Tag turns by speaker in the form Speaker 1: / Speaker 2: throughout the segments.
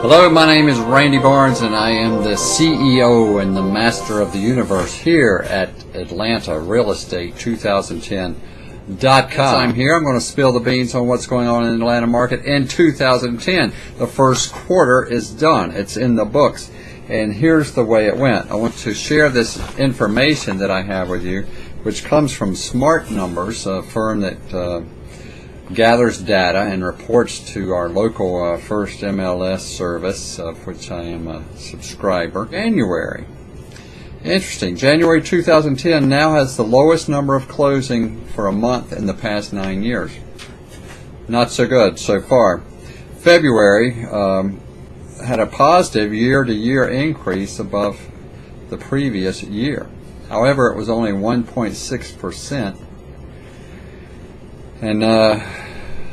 Speaker 1: Hello, my name is Randy Barnes, and I am the CEO and the master of the universe here at Atlanta Real Estate 2010.com. I'm here. I'm going to spill the beans on what's going on in the Atlanta market in 2010. The first quarter is done. It's in the books. And here's the way it went. I want to share this information that I have with you, which comes from Smart Numbers, a firm that gathers data and reports to our local First MLS service, of which I am a subscriber. January. Interesting. January 2010 now has the lowest number of closing for a month in the past 9 years. Not so good so far. February had a positive year-to-year increase above the previous year. However, it was only 1.6%. And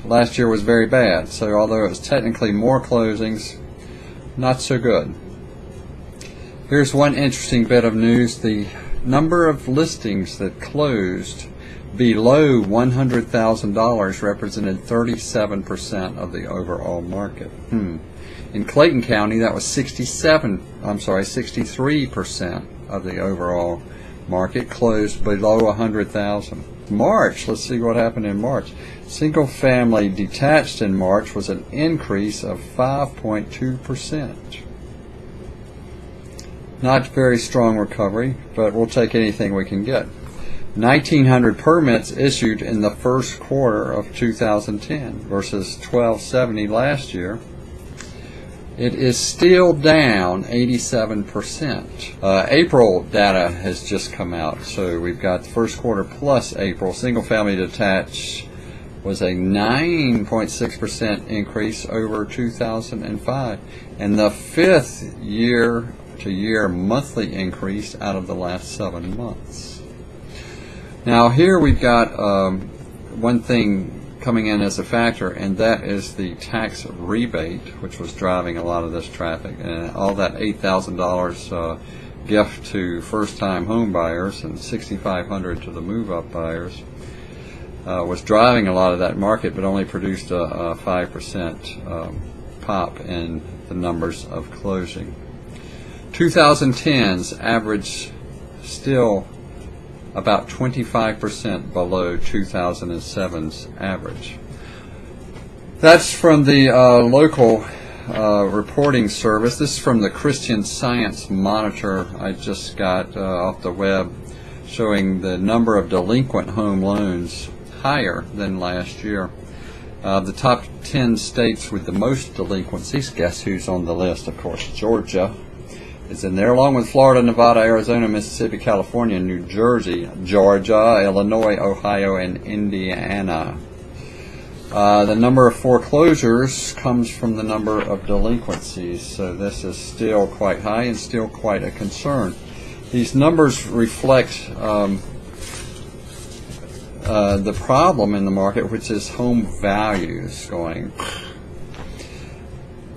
Speaker 1: last year was very bad. So although it was technically more closings, not so good. Here's one interesting bit of news. The number of listings that closed below $100,000 represented 37% of the overall market. In Clayton County, that was 63% of the overall market closed below $100,000. March, let's see what happened in March. Single family detached in March was an increase of 5.2%. Not very strong recovery, but we'll take anything we can get. 1,900 permits issued in the first quarter of 2010 versus 1,270 last year. It is still down 87%. April data has just come out, so we've got the first quarter plus April. Single family detached was a 9.6% increase over 2005, and the fifth year-to-year monthly increase out of the last 7 months. Now here we've got one thing coming in as a factor, and that is the tax rebate, which was driving a lot of this traffic, and all that $8,000 gift to first-time home buyers and $6,500 to the move-up buyers was driving a lot of that market, but only produced a 5% pop in the numbers of closing. 2010's average still about 25% below 2007's average. That's from the local reporting service. This is from the Christian Science Monitor I just got off the web, showing the number of delinquent home loans higher than last year. The top 10 states with the most delinquencies, guess who's on the list? Of course, Georgia is in there, along with Florida, Nevada, Arizona, Mississippi, California, New Jersey, Georgia, Illinois, Ohio, and Indiana. The number of foreclosures comes from the number of delinquencies, so this is still quite high and still quite a concern. These numbers reflect the problem in the market, which is home values going.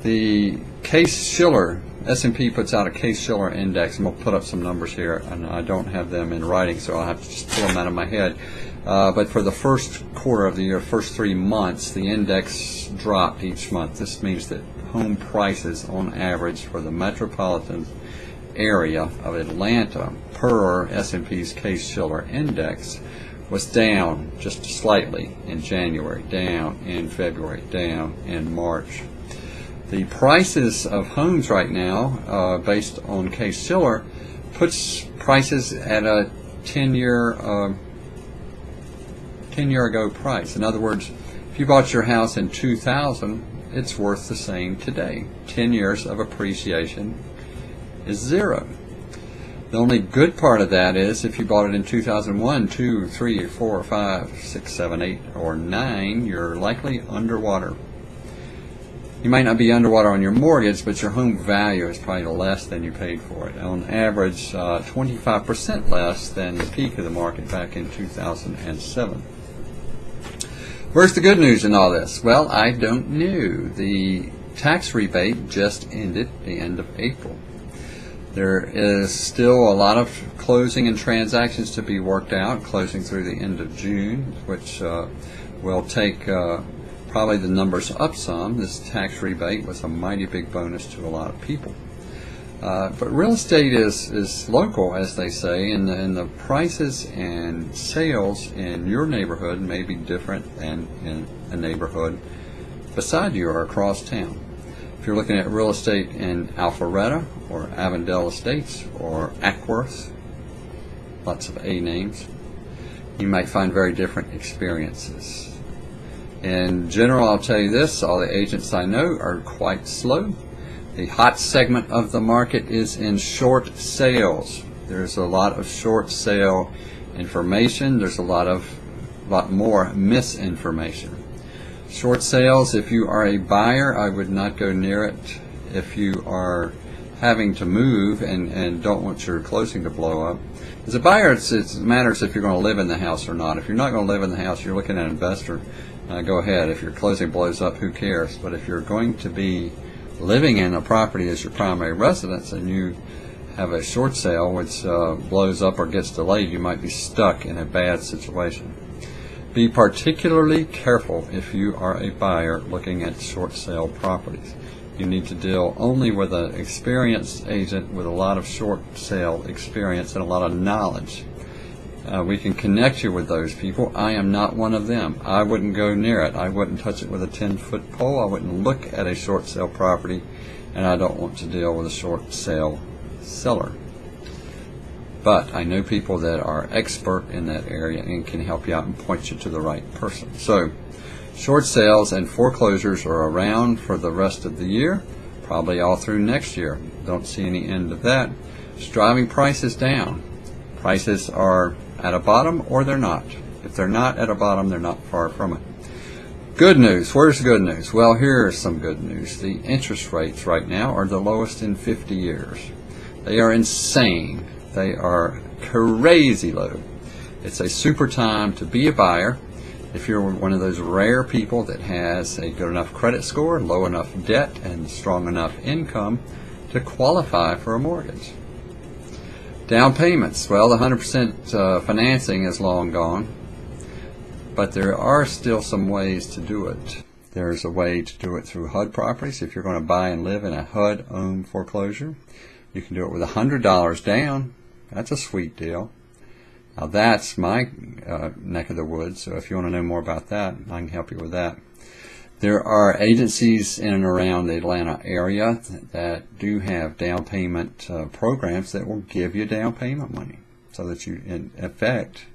Speaker 1: The Case-Shiller, S&P puts out a Case-Shiller index, and we'll put up some numbers here, and I don't have them in writing, so I'll have to just pull them out of my head. But for the first quarter of the year, first 3 months, the index dropped each month. This means that home prices on average for the metropolitan area of Atlanta per S&P's Case-Shiller index was down just slightly in January, down in February, down in March. The prices of homes right now, based on Case-Shiller, puts prices at a 10-year ago price. In other words, if you bought your house in 2000, it's worth the same today. 10 years of appreciation is zero. The only good part of that is if you bought it in 2001, 2, 3, 4, 5, 6, 7, 8, or 9, you're likely underwater. You might not be underwater on your mortgage, but your home value is probably less than you paid for it. On average, 25% less than the peak of the market back in 2007. Where's the good news in all this? Well, I don't know. The tax rebate just ended at the end of April. There is still a lot of closing and transactions to be worked out, closing through the end of June, which will take probably the numbers up some. This tax rebate was a mighty big bonus to a lot of people. But real estate is local, as they say, and the prices and sales in your neighborhood may be different than in a neighborhood beside you or across town. If you're looking at real estate in Alpharetta or Avondale Estates or Ackworth, lots of A names, you might find very different experiences. In general, I'll tell you this, all the agents I know are quite slow. The hot segment of the market is in short sales. There's a lot of short sale information. There's a lot more misinformation. Short sales, if you are a buyer, I would not go near it. If you are having to move and don't want your closing to blow up. As a buyer, it matters if you're going to live in the house or not. If you're not going to live in the house, you're looking at an investor, go ahead. If your closing blows up, who cares? But if you're going to be living in a property as your primary residence and you have a short sale which blows up or gets delayed, you might be stuck in a bad situation. Be particularly careful if you are a buyer looking at short sale properties. You need to deal only with an experienced agent with a lot of short sale experience and a lot of knowledge. We can connect you with those people. I am not one of them. I wouldn't go near it. I wouldn't touch it with a 10-foot pole. I wouldn't look at a short sale property, and I don't want to deal with a short sale seller. But I know people that are expert in that area and can help you out and point you to the right person. So short sales and foreclosures are around for the rest of the year, probably all through next year. Don't see any end of that. It's driving prices down. Prices are at a bottom or they're not. If they're not at a bottom, they're not far from it. Good news. Where's the good news? Well, here's some good news. The interest rates right now are the lowest in 50 years. They are insane. They are crazy low. It's a super time to be a buyer if you're one of those rare people that has a good enough credit score, low enough debt, and strong enough income to qualify for a mortgage. Down payments. Well, the 100% financing is long gone, but there are still some ways to do it. There's a way to do it through HUD properties. If you're going to buy and live in a HUD-owned foreclosure, you can do it with $100 down. That's a sweet deal. Now that's my neck of the woods, so if you want to know more about that, I can help you with that. There are agencies in and around the Atlanta area that do have down payment programs that will give you down payment money so that you, in effect,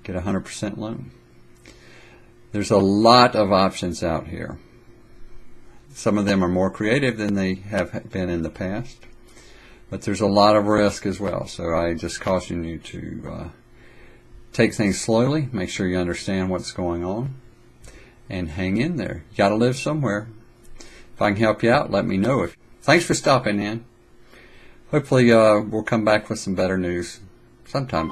Speaker 1: get a 100% loan. There's a lot of options out here. Some of them are more creative than they have been in the past, but there's a lot of risk as well. So I just caution you to take things slowly, make sure you understand what's going on, and hang in there. You got to live somewhere. If I can help you out, let me know. Thanks for stopping in. Hopefully we'll come back with some better news sometime.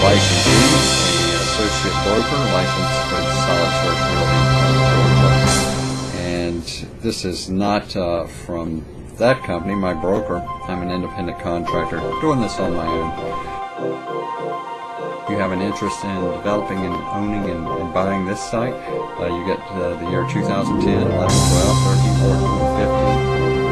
Speaker 1: Licensee, associate broker, licensed with Solid Church Realty, Georgia. And this is not from that company, my broker. I'm an independent contractor doing this on my own. If you have an interest in developing and owning and buying this site, you get the year 2010, 11, 12, 13, 14, 15.